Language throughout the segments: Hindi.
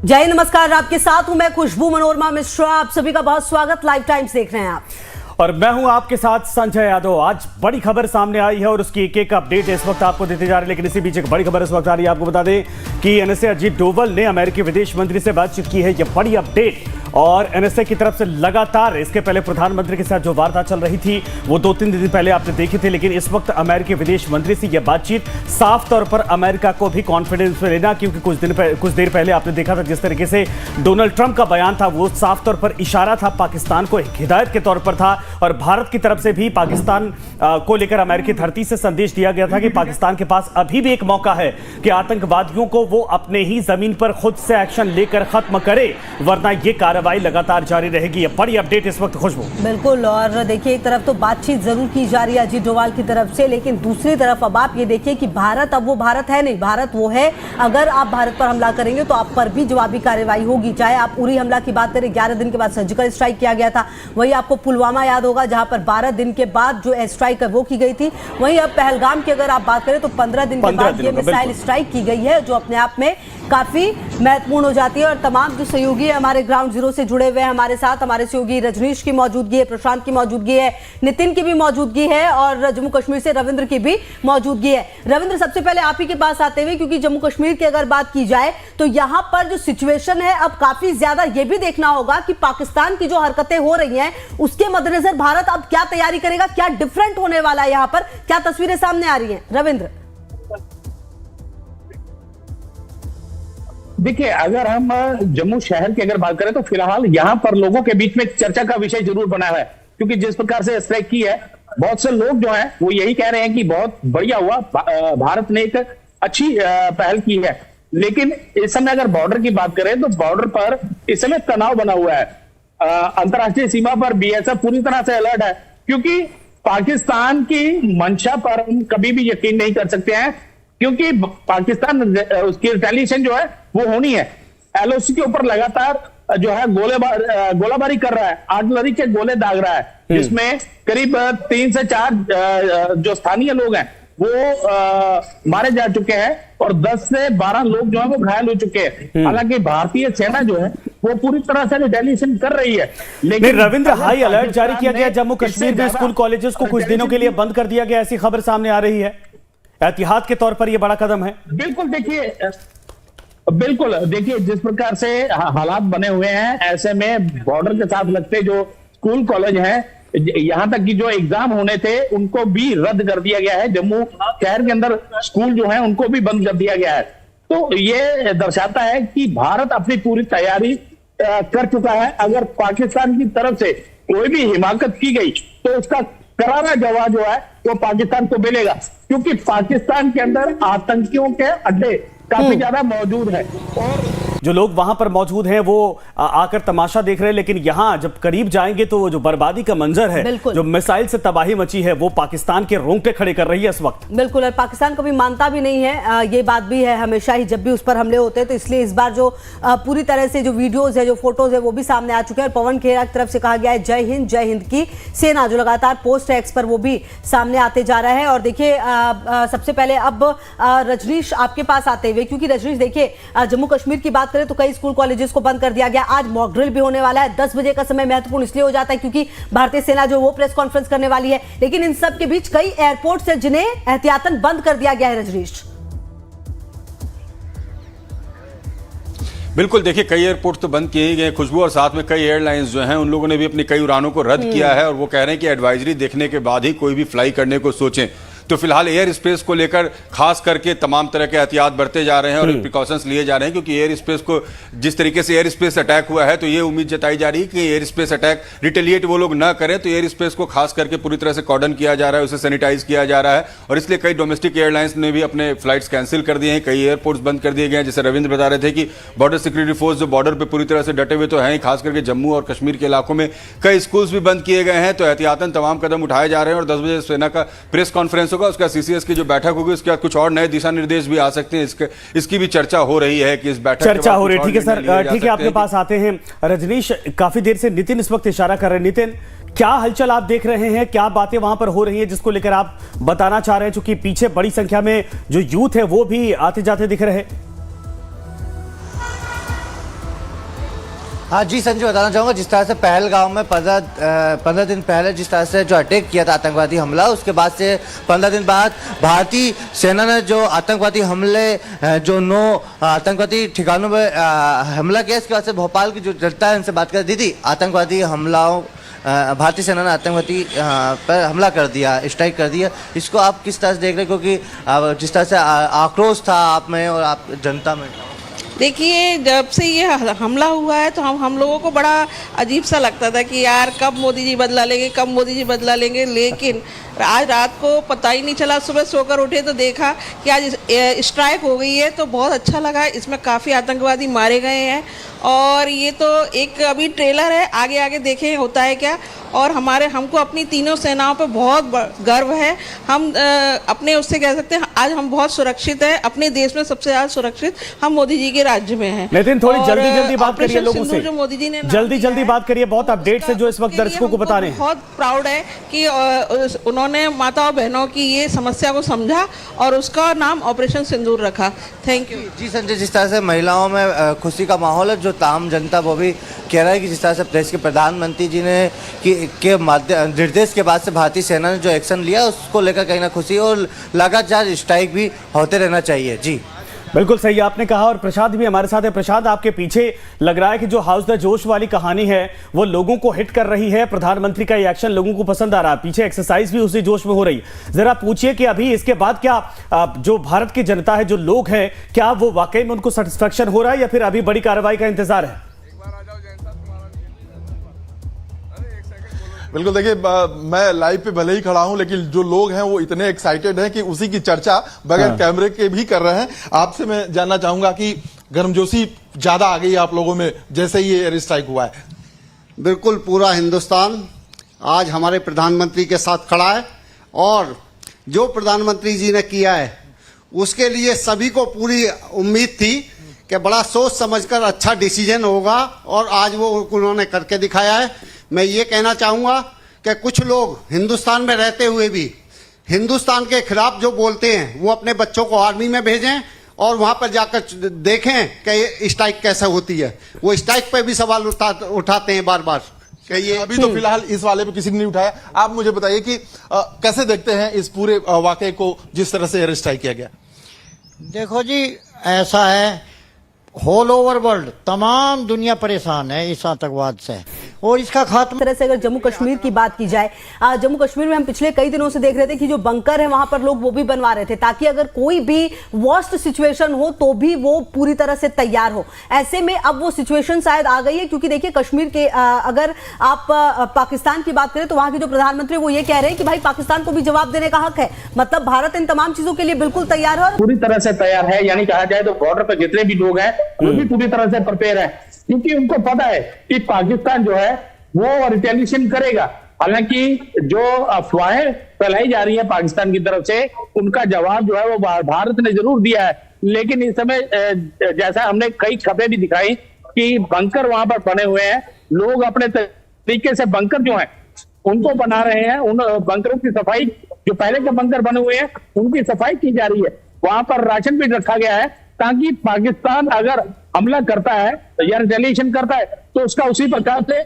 जय नमस्कार, आपके साथ हूं मैं खुशबू मनोरमा मिश्रा। आप सभी का बहुत स्वागत। लाइव टाइम्स देख रहे हैं आप और मैं हूं आपके साथ संजय यादव। आज बड़ी खबर सामने आई है और उसकी एक अपडेट इस वक्त आपको देते जा रहे हैं, लेकिन इसी बीच एक बड़ी खबर इस वक्त आ रही है। आपको बता दें कि एनएसए अजीत डोवल ने अमेरिकी विदेश मंत्री से बातचीत की है। यह बड़ी अपडेट, और एनएसए की तरफ से लगातार इसके पहले प्रधानमंत्री के साथ जो वार्ता चल रही थी वो 2-3 दिन पहले आपने देखी थी, लेकिन इस वक्त अमेरिकी विदेश मंत्री से यह बातचीत साफ तौर पर अमेरिका को भी कॉन्फिडेंस में लेना, क्योंकि कुछ देर पहले आपने देखा था जिस तरीके से डोनाल्ड ट्रंप का बयान था वो साफ तौर पर इशारा था, पाकिस्तान को एक हिदायत के तौर पर था। और भारत की तरफ से भी पाकिस्तान को लेकर अमेरिकी धरती से संदेश दिया गया था कि पाकिस्तान के पास अभी भी एक मौका है कि आतंकवादियों को वो अपने ही जमीन पर खुद से एक्शन लेकर खत्म करे, वरना ये कार्रवाई लगातार जारी रहेगी। ये बड़ी अपडेट इस वक्त खुशबू। बिल्कुल, और देखिए एक तरफ तो बातचीत जरूर की जा रही है अजीत डोभाल की तरफ से, लेकिन दूसरी तरफ अब आप ये देखिए कि भारत अब वो भारत है नहीं। भारत वो है, अगर आप भारत पर हमला करेंगे तो आप पर भी जवाबी कार्रवाई होगी। चाहे आप उरी हमला की बात करें, 11 दिन के बाद सर्जिकल स्ट्राइक किया गया था, वही आपको पुलवामा याद होगा जहां पर 12 दिन के बाद जो स्ट्राइक है वो की गई थी। वहीं अब पहलगाम की अगर आप बात करें तो 15 दिन के बाद ये मिसाइल स्ट्राइक की गई है, जो अपने आप में काफी महत्वपूर्ण हो जाती है। और तमाम जो सहयोगी है हमारे ग्राउंड जीरो से जुड़े हुए हैं हमारे साथ, हमारे सहयोगी रजनीश की मौजूदगी है, प्रशांत की मौजूदगी है, नितिन की भी मौजूदगी है, और जम्मू कश्मीर से रविंद्र की भी मौजूदगी है। रविंद्र, सबसे पहले आप ही के पास आते हुए, क्योंकि जम्मू कश्मीर की अगर बात की जाए तो यहां पर जो सिचुएशन है अब काफी ज्यादा ये भी देखना होगा कि पाकिस्तान की जो हरकतें हो रही हैं उसके मद्देनजर भारत अब क्या तैयारी करेगा, क्या डिफरेंट होने वाला है, यहां पर क्या तस्वीरें सामने आ रही हैं रविंद्र? देखिए, अगर हम जम्मू शहर की अगर बात करें तो फिलहाल यहाँ पर लोगों के बीच में चर्चा का विषय जरूर बना है, क्योंकि जिस प्रकार से स्ट्राइक की है, बहुत से लोग जो हैं वो यही कह रहे हैं कि बहुत बढ़िया हुआ, भारत ने एक अच्छी पहल की है। लेकिन इस समय अगर बॉर्डर की बात करें तो बॉर्डर पर इस समय तनाव बना हुआ है। अंतर्राष्ट्रीय सीमा पर बीएसएफ पूरी तरह से अलर्ट है, क्योंकि पाकिस्तान की मंशा पर हम कभी भी यकीन नहीं कर सकते हैं, क्योंकि पाकिस्तान उसकी रिटेलिएशन जो है वो होनी है। एलओसी के ऊपर लगातार जो है गोलाबारी कर रहा है, आर्टिलरी के गोले दाग रहा है, जिसमें करीब 3 से 4 जो स्थानीय लोग हैं वो मारे जा चुके हैं और 10 से 12 लोग जो है वो घायल हो चुके हैं। हालांकि भारतीय सेना जो है वो पूरी तरह से रिटेलिएशन कर रही है। लेकिन रविंद्र, हाई अलर्ट जारी किया गया जम्मू कश्मीर में, स्कूल कॉलेजेस को कुछ दिनों के लिए बंद कर दिया गया, ऐसी खबर सामने आ रही है। एहतियात के तौर पर यह बड़ा कदम है। बिल्कुल देखिए जिस प्रकार से हालात बने हुए हैं, ऐसे में बॉर्डर के साथ लगते जो स्कूल कॉलेज हैं, यहां तक कि जो एग्जाम होने थे उनको भी रद्द कर दिया गया है। जम्मू शहर के अंदर स्कूल जो है उनको भी बंद कर दिया गया है। तो ये दर्शाता है कि भारत अपनी पूरी तैयारी कर चुका है। अगर पाकिस्तान की तरफ से कोई भी हिमाकत की गई तो उसका करारा जवाब जो है वो पाकिस्तान को मिलेगा, क्योंकि पाकिस्तान के अंदर आतंकियों के अड्डे काफी ज्यादा मौजूद है और जो लोग वहां पर मौजूद हैं वो आकर तमाशा देख रहे हैं, लेकिन यहां जब करीब जाएंगे तो जो बर्बादी का मंजर है, जो मिसाइल से तबाही मची है, वो पाकिस्तान के रोंगटे खड़े कर रही है इस वक्त। बिल्कुल, और पाकिस्तान कभी मानता भी नहीं है, ये बात भी है हमेशा ही जब भी उस पर हमले होते हैं। तो इसलिए इस बार जो पूरी तरह से जो वीडियोज है, जो फोटोज है, वो भी सामने आ चुके हैं। और पवन खेरा की तरफ से कहा गया है जय हिंद की सेना, जो लगातार पोस्ट है एक्स पर वो भी सामने आते जा रहा है। और देखिए सबसे पहले अब रजनीश आपके पास आते हुए, क्योंकि रजनीश देखिए जम्मू कश्मीर की बात करें तो कई स्कूल कॉलेजेस को बंद कर दिया गया। आज मॉक ड्रिल भी होने वाला है। 10 बजे का समय महत्वपूर्ण इसलिए हो जाता है क्योंकि भारतीय सेना जो वो प्रेस कॉन्फ्रेंस करने वाली है। लेकिन इन सब के बीच कई एयरपोर्ट्स हैं जिन्हें एहतियातन बंद कर दिया गया है रजनीश। बिल्कुल, देखिए कई एयरपोर्ट तो बंद किए ही गए खुशबू, और साथ में कई एयरलाइंस जो हैं उन लोगों ने भी अपनी कई उड़ानों को रद्द किया है, और वो कह रहे हैं कि एडवाइजरी देखने के बाद ही कोई भी फ्लाई करने को सोचें। तो फिलहाल एयर स्पेस को लेकर खास करके तमाम तरह के एहतियात बरते जा रहे हैं और प्रिकॉशंस लिए जा रहे हैं, क्योंकि एयर स्पेस को जिस तरीके से एयर स्पेस अटैक हुआ है तो ये उम्मीद जताई जा रही है कि एयर स्पेस अटैक रिटेलिएट वो लोग ना करें। तो एयर स्पेस को खास करके पूरी तरह से कॉर्डन किया जा रहा है, उसे सैनिटाइज किया जा रहा है, और इसलिए कई डोमेस्टिक एयरलाइंस ने भी अपने फ्लाइट्स कैंसिल कर दिए हैं, कई एयरपोर्ट्स बंद कर दिए गए हैं। जैसे रविंद्र बता रहे थे कि बॉर्डर सिक्योरिटी फोर्स जो बॉर्डर पर पूरी तरह से डटे हुए तो हैं, खास करके जम्मू और कश्मीर के इलाकों में कई स्कूल्स भी बंद किए गए हैं। तो एहतियातन तमाम कदम उठाए जा रहे हैं, और 10 बजे सेना का प्रेस कॉन्फ्रेंस होगा, उसका सीसीएस जो बैठक होगी उसके बाद कुछ और नए दिशा निर्देश भी आ सकते हैं। इसकी भी चर्चा हो रही है कि इस बैठक चर्चा हो रही है। ठीक है सर, ठीक है, आपके पास आते हैं रजनीश। काफी देर से नितिन इस वक्त इशारा कर रहे हैं। नितिन, क्या हलचल आप देख रहे हैं, क्या बातें वहां पर हो रही हैं जिसको लेकर आप बताना चाह रहे हैं, चूंकि पीछे बड़ी संख्या में जो यूथ है वो भी आते जाते दिख रहे हैं? हाँ जी संजय, बताना चाहूँगा जिस तरह से पहलगाम में 15 दिन पहले जिस तरह से जो अटैक किया था आतंकवादी हमला, उसके बाद से 15 दिन बाद भारतीय सेना ने जो आतंकवादी हमले जो 9 आतंकवादी ठिकानों में हमला किया, इसके बाद से भोपाल की जो जनता है उनसे बात कर दी थी। आतंकवादी हमलाओं भारतीय सेना ने आतंकवादी पर हमला कर दिया, स्ट्राइक कर दिया, इसको आप किस तरह से देख रहे हैं? क्योंकि जिस तरह से आक्रोश था आप में और आप जनता में। देखिए, जब से ये हमला हुआ है तो हम लोगों को बड़ा अजीब सा लगता था कि यार कब मोदी जी बदला लेंगे, कब मोदी जी बदला लेंगे। लेकिन आज रात को पता ही नहीं चला, सुबह सोकर उठे तो देखा कि आज स्ट्राइक हो गई है, तो बहुत अच्छा लगा। इसमें काफ़ी आतंकवादी मारे गए हैं और ये तो एक अभी ट्रेलर है, आगे आगे देखें होता है क्या। और हमको अपनी तीनों सेनाओं पे बहुत गर्व है। हम अपने उससे कह सकते हैं आज हम बहुत सुरक्षित हैं, अपने देश में सबसे ज़्यादा सुरक्षित हम मोदी जी के राज्य में हैं। लेकिन थोड़ी जल्दी बात करिए लोगों से, जो मोदी जी ने जल्दी बात करिए, बहुत अपडेट्स है जो इस वक्त दर्शकों को बता रहे हैं। बहुत प्राउड है कि उन्होंने माताओं बहनों की ये समस्या को समझा और उसका नाम ऑपरेशन सिंदूर रखा। थैंक यू जी संजय, जिस तरह से महिलाओं में खुशी का माहौल है, जो ताम जनता वो भी कह रहा है कि जिस तरह से प्रदेश के प्रधानमंत्री जी ने के निर्देश के बाद से भारतीय सेना ने जो एक्शन लिया उसको लेकर कहीं ना खुशी और लगातार स्ट्राइक भी होते रहना चाहिए। जी बिल्कुल सही आपने कहा। और प्रसाद भी हमारे साथ है। प्रसाद, आपके पीछे लग रहा है कि जो हाउस द जोश वाली कहानी है वो लोगों को हिट कर रही है, प्रधानमंत्री का ये एक्शन लोगों को पसंद आ रहा है, पीछे एक्सरसाइज भी उसी जोश में हो रही। जरा पूछिए कि अभी इसके बाद क्या जो भारत की जनता है, जो लोग हैं, क्या वो वाकई में उनको सेटिस्फेक्शन हो रहा है या फिर अभी बड़ी कार्रवाई का इंतजार है? बिल्कुल, देखिए मैं लाइव पे भले ही खड़ा हूं, लेकिन जो लोग हैं वो इतने एक्साइटेड हैं कि उसी की चर्चा बगैर कैमरे के भी कर रहे हैं। आपसे मैं जानना चाहूंगा कि गर्मजोशी ज्यादा आ गई है आप लोगों में जैसे ही ये एयर स्ट्राइक हुआ है? बिल्कुल, पूरा हिंदुस्तान आज हमारे प्रधानमंत्री के साथ खड़ा है और जो प्रधानमंत्री जी ने किया है उसके लिए सभी को पूरी उम्मीद थी कि बड़ा सोच समझकर अच्छा डिसीजन होगा और आज वो उन्होंने करके दिखाया है। मैं ये कहना चाहूँगा कि कुछ लोग हिंदुस्तान में रहते हुए भी हिंदुस्तान के खिलाफ जो बोलते हैं वो अपने बच्चों को आर्मी में भेजें और वहाँ पर जाकर देखें कि स्ट्राइक कैसे होती है। वो स्ट्राइक पे भी सवाल उठाते हैं बार बार कि ये अभी तो फिलहाल इस वाले पे किसी ने नहीं उठाया। आप मुझे बताइए कि कैसे देखते हैं इस पूरे वाकये को जिस तरह से एयर स्ट्राइक किया गया? देखो जी, ऐसा है, होल ओवर वर्ल्ड तमाम दुनिया परेशान है इस आतंकवाद से और इसका खात्मा। तरह से अगर जम्मू कश्मीर की बात की जाए, जम्मू कश्मीर में हम पिछले कई दिनों से देख रहे थे कि जो बंकर है वहां पर लोग वो भी बनवा रहे थे ताकि अगर कोई भी वर्स्ट सिचुएशन हो तो भी वो पूरी तरह से तैयार हो। ऐसे में अब वो सिचुएशन शायद आ गई है, क्योंकि देखिए कश्मीर के अगर आप पाकिस्तान की बात करें तो वहां के जो प्रधानमंत्री वो ये कह रहे हैं कि भाई पाकिस्तान को भी जवाब देने का हक है। मतलब भारत इन तमाम चीजों के लिए बिल्कुल तैयार है और पूरी तरह से तैयार है। यानी कहा जाए तो बॉर्डर पर जितने भी लोग हैं वो भी पूरी तरह से प्रिपेयर है, क्योंकि उनको पता है कि पाकिस्तान जो है वो रिटेलिएशन करेगा। हालांकि जो अफवाहें फैलाई जा रही है पाकिस्तान की तरफ से, उनका जवाब जो है वो भारत ने जरूर दिया है। लेकिन इस समय जैसा हमने कई खबरें भी दिखाई कि बंकर वहां पर बने हुए हैं, लोग अपने तरीके से बंकर जो है उनको बना रहे हैं। उन बंकरों की सफाई, जो पहले के बंकर बने हुए हैं उनकी सफाई की जा रही है। वहां पर राशन भी रखा गया है ताकि पाकिस्तान अगर हमला करता है या रिटेलिएशन करता है तो उसका उसी प्रकार से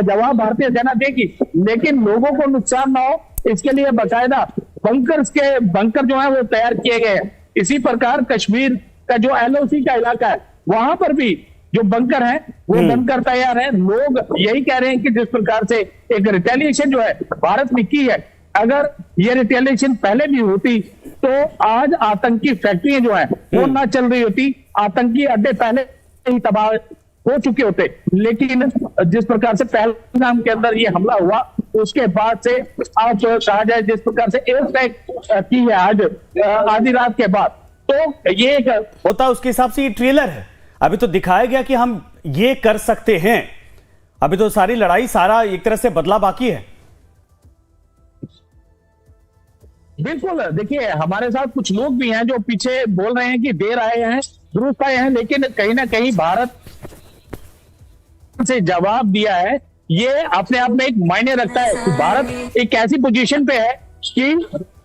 जवाब भारतीय सेना देगी। लेकिन लोगों को नुकसान ना हो इसके लिए बाकायदा बंकर जो है वो तैयार किए गए हैं। इसी प्रकार कश्मीर का जो LOC का इलाका है वहां पर भी जो बंकर है वो बनकर तैयार है। लोग यही कह रहे हैं कि जिस प्रकार से एक रिटेलिएशन जो है भारत ने की है, अगर ये रिटेलिएशन पहले भी होती तो आज आतंकी फैक्ट्रियां जो है वो ना चल रही होती, आतंकी अड्डे पहले ही तबाह हो चुके होते। लेकिन जिस प्रकार से पहलगाम के अंदर ये हमला हुआ उसके बाद से आज कहा जाए जिस प्रकार से एयर स्ट्राइक की है आज आधी रात के बाद, तो ये एक होता उसके हिसाब से ये ट्रेलर है। अभी तो दिखाया गया कि हम ये कर सकते हैं, अभी तो सारी लड़ाई, सारा एक तरह से बदला बाकी है। बिल्कुल, देखिए हमारे साथ कुछ लोग भी हैं जो पीछे बोल रहे हैं कि देर आए हैं, दुरुस्त आए हैं, लेकिन कहीं ना कहीं भारत से जवाब दिया है। ये अपने आप में एक मायने रखता है कि भारत एक ऐसी पोजीशन पे है कि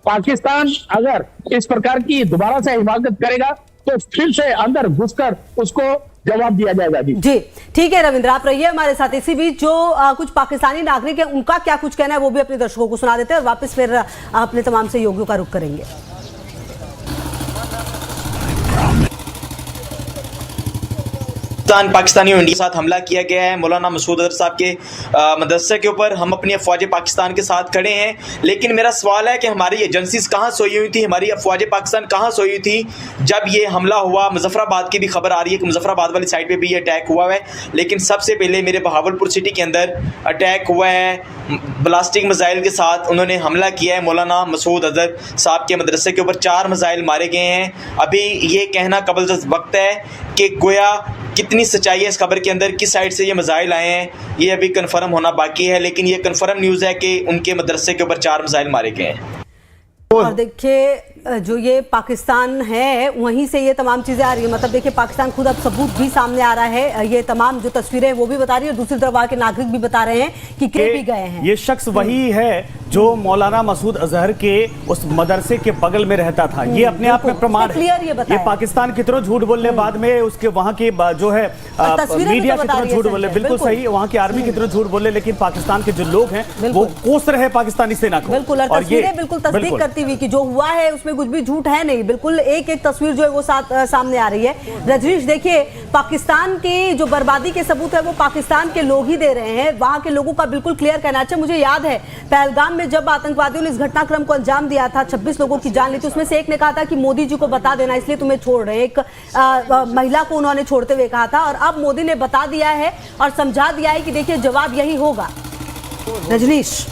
पाकिस्तान अगर इस प्रकार की दोबारा से हिमाकत करेगा तो फिर से अंदर घुसकर उसको जवाब दिया जाएगा। जी ठीक है रविंद्र, आप रहिए हमारे साथ। इसी बीच जो कुछ पाकिस्तानी नागरिक हैं उनका क्या कुछ कहना है वो भी अपने दर्शकों को सुना देते हैं और वापस फिर अपने तमाम सहयोगियों का रुख करेंगे। पाकिस्तानियों इंडिया के साथ हमला किया गया है मौलाना मसूद अजहर साहब के मदरसे के ऊपर। हम अपनी अफवाज पाकिस्तान के साथ खड़े हैं, लेकिन मेरा सवाल है कि हमारी एजेंसीज कहाँ सोई हुई थी, हमारी अफवाज पाकिस्तान कहाँ सोई हुई थी जब ये हमला हुआ। मुजफ्फराबाद की भी खबर आ रही है कि मुजफ्फराबाद वाली साइड पे भी ये अटैक हुआ है, लेकिन सबसे पहले मेरे बहावलपुर सिटी के अंदर अटैक हुआ है ब्लास्टिक मिसाइल के साथ। उन्होंने हमला किया है मौलाना मसूद अजहर साहब के मदरसे के ऊपर, 4 मिसाइल मारे गए हैं। अभी ये कहना कबल वक्त है कि गोया कितनी सच्चाई है इस खबर के अंदर, किस साइड से ये मिसाइल आए हैं, ये अभी कंफर्म होना बाकी है, लेकिन ये कंफर्म न्यूज़ है कि उनके मदरसे के ऊपर 4 मिसाइल मारे गए हैं। और देखिए जो ये पाकिस्तान है वहीं से ये तमाम चीजें आ रही है, मतलब देखिए पाकिस्तान खुद अब सबूत भी सामने आ रहा है, ये तमाम जो तस्वीरें हैं वो भी बता रही है, दूसरी तरफ आके नागरिक भी बता रहे हैं कि भी गए हैं। ये शख्स वही है जो मौलाना मसूद अजहर के उस मदरसे के बगल में रहता था। ये अपने आप में प्रमाण है। ये पाकिस्तान कितना झूठ बोलने बाद में उसके वहां के जो है मीडिया कितना झूठ बोले, बिल्कुल सही, वहां की आर्मी कितना झूठ बोले, लेकिन पाकिस्तान के जो लोग हैं वो कोस रहे पाकिस्तानी सेना को। बिल्कुल, और तस्वीरें बिल्कुल तस्दीक करती हुई कि जो हुआ है उसमें कुछ भी झूठ है नहीं, बिल्कुल एक एक तस्वीर जो है वो सामने आ रही है। रजनीश देखिए पाकिस्तान की जो बर्बादी के सबूत है वो पाकिस्तान के लोग ही दे रहे हैं, वहां के लोगों का बिल्कुल क्लियर कहना। अच्छा मुझे याद है पहलगाम में जब आतंकवादियों ने इस घटनाक्रम को अंजाम दिया था, 26 लोगों की जान ली थी, उसमें से एक ने कहा था कि मोदी जी को बता देना इसलिए तुम्हें छोड़ रहे हैं, एक महिला को उन्होंने छोड़ते हुए कहा था, और अब मोदी ने बता दिया है और समझा दिया है कि देखिए जवाब यही होगा। रजनीश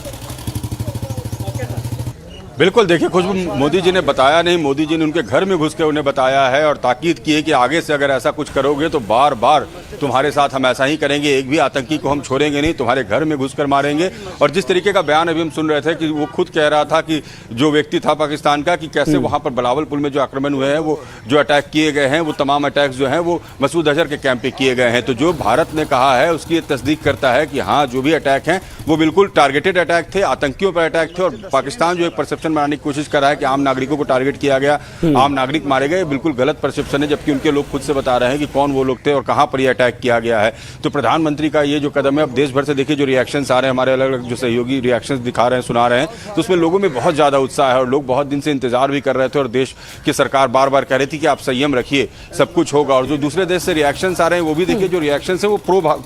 बिल्कुल, देखिए खुशबू, मोदी जी ने बताया नहीं, मोदी जी ने उनके घर में घुस के उन्हें बताया है और ताकीद की है कि आगे से अगर ऐसा कुछ करोगे तो बार बार तुम्हारे साथ हम ऐसा ही करेंगे, एक भी आतंकी को हम छोड़ेंगे नहीं, तुम्हारे घर में घुसकर मारेंगे। और जिस तरीके का बयान अभी हम सुन रहे थे कि वो खुद कह रहा था कि जो व्यक्ति था पाकिस्तान का, कि कैसे वहाँ पर बलावलपुर में जो आक्रमण हुए हैं, वो जो अटैक किए गए हैं, वो तमाम अटैक्स जो हैं वो मसूद अजहर के कैंप पे किए गए हैं। तो जो भारत ने कहा है उसकी ये तस्दीक करता है कि हाँ जो भी अटैक हैं वो बिल्कुल टारगेटेड अटैक थे, आतंकियों पर अटैक थे। और पाकिस्तान जो एक परसेप्शन बनाने की कोशिश कर रहा है कि आम नागरिकों को टारगेट किया गया, आम नागरिक मारे गए, बिल्कुल गलत परसेप्शन है, जबकि उनके लोग खुद से बता रहे हैं कि कौन वो लोग थे और कहां पर ये अटैक किया गया है। तो प्रधानमंत्री का ये जो कदम है, अब देश भर से देखिए जो रिएक्शंस आ रहे हैं, हमारे अलग अलग जो सहयोगी रिएक्शंस दिखा रहे हैं, सुना रहे हैं, तो उसमें लोगों में बहुत ज्यादा उत्साह है और लोग बहुत दिन से इंतजार भी कर रहे थे और देश की सरकार बार बार कह रही थी कि आप संयम रखिए, सब कुछ होगा। और जो दूसरे देश से रिएक्शंस आ रहे हैं वो भी देखिए जो रिएक्शंस है वो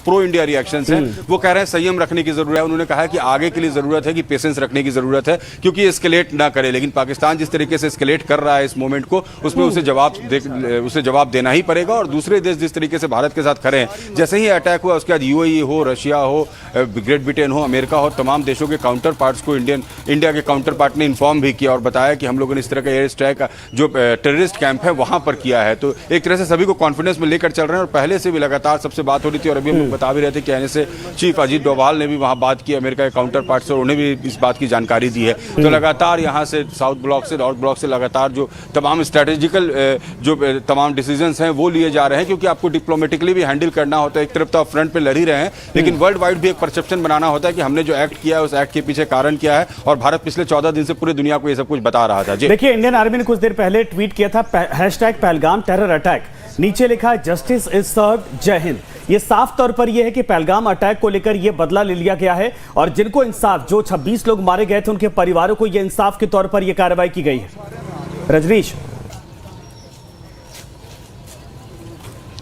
प्रो इंडिया रिएक्शंस है, वो कह रहे हैं संयम रखने की जरूरत है। उन्होंने कहा कि आगे के लिए जरूरत है कि पेशेंस रखने की जरूरत है क्योंकि एस्केलेट ना करे, लेकिन पाकिस्तान जिस तरीके से एस्केलेट कर रहा है इस मोमेंट को, उसमें उसे जवाब देना ही पड़ेगा। और दूसरे देश जिस तरीके से भारत के साथ खड़े हैं, जैसे ही अटैक हुआ उसके बाद यूएई हो, रशिया हो, ग्रेट ब्रिटेन हो, अमेरिका हो, तमाम देशों के काउंटर पार्ट्स को इंडिया के काउंटर पार्ट ने इन्फॉर्म भी किया और बताया कि हम लोगों ने इस तरह का एयर स्ट्राइक जो टेररिस्ट कैंप है वहां पर किया है। तो एक तरह से सभी को कॉन्फिडेंस में लेकर चल रहे हैं और पहले से भी लगातार सबसे बात हो रही थी और अभी हम लोग बता भी रहे थे कि एनएसए चीफ अजीत डोभाल ने भी वहां बात की अमेरिका के काउंटर पार्ट से, उन्हें भी इस बात की जानकारी दी है। तो लगातार यहाँ से साउथ ब्लॉक से, नॉर्थ ब्लॉक से लगातार जो तमाम स्ट्रेटेजिकल जो तमाम डिसीजंस हैं वो लिए जा रहे हैं, क्योंकि आपको डिप्लोमेटिकली भी हैंडल करना होता है। एक तरफ तो आप फ्रंट पे लड़ ही रहे हैं, लेकिन वर्ल्ड वाइड भी एक परसेप्शन बनाना होता है कि हमने जो एक्ट किया है उस एक्ट के पीछे कारण क्या है, और भारत पिछले 14 दिन से पूरी दुनिया को ये सब कुछ बता रहा था। देखिए इंडियन आर्मी ने कुछ देर पहले ट्वीट किया था #पहलगाम टेरर अटैक, नीचे लिखा जस्टिस इज सर्व्ड, जय हिंद। ये साफ तौर पर यह है कि पहलगाम अटैक को लेकर यह बदला ले लिया गया है और जिनको इंसाफ, जो 26 लोग मारे गए थे उनके परिवारों को यह इंसाफ के तौर पर यह कार्रवाई की गई है। रजनीश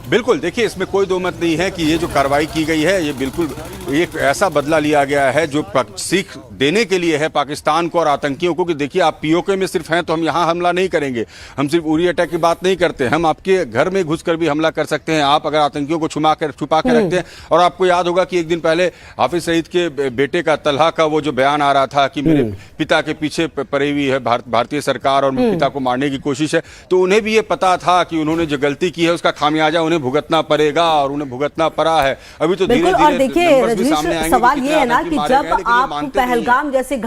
बिल्कुल, देखिए इसमें कोई दो मत नहीं है कि ये जो कार्रवाई की गई है ये बिल्कुल एक ऐसा बदला लिया गया है जो सीख देने के लिए है पाकिस्तान को और आतंकियों को कि देखिए आप पीओके में सिर्फ हैं तो हम यहाँ हमला नहीं करेंगे, हम सिर्फ उरी अटैक की बात नहीं करते, हम आपके घर में घुसकर भी हमला कर सकते हैं आप अगर आतंकियों को छुपा के रखते हैं। और आपको याद होगा कि एक दिन पहले हाफिज सईद के बेटे का तलहा का वो जो बयान आ रहा था कि मेरे पिता के पीछे पड़ी हुई है भारतीय सरकार और पिता को मारने की कोशिश है, तो उन्हें भी ये पता था कि उन्होंने जो गलती की है उसका खामियाजा उन्हें भुगतना पड़ेगा और उन्हें भुगतना पड़ा है। अभी तो धीरे धीरे देखिए सवाल ये है ना कि जब आप पहलगाम जैसे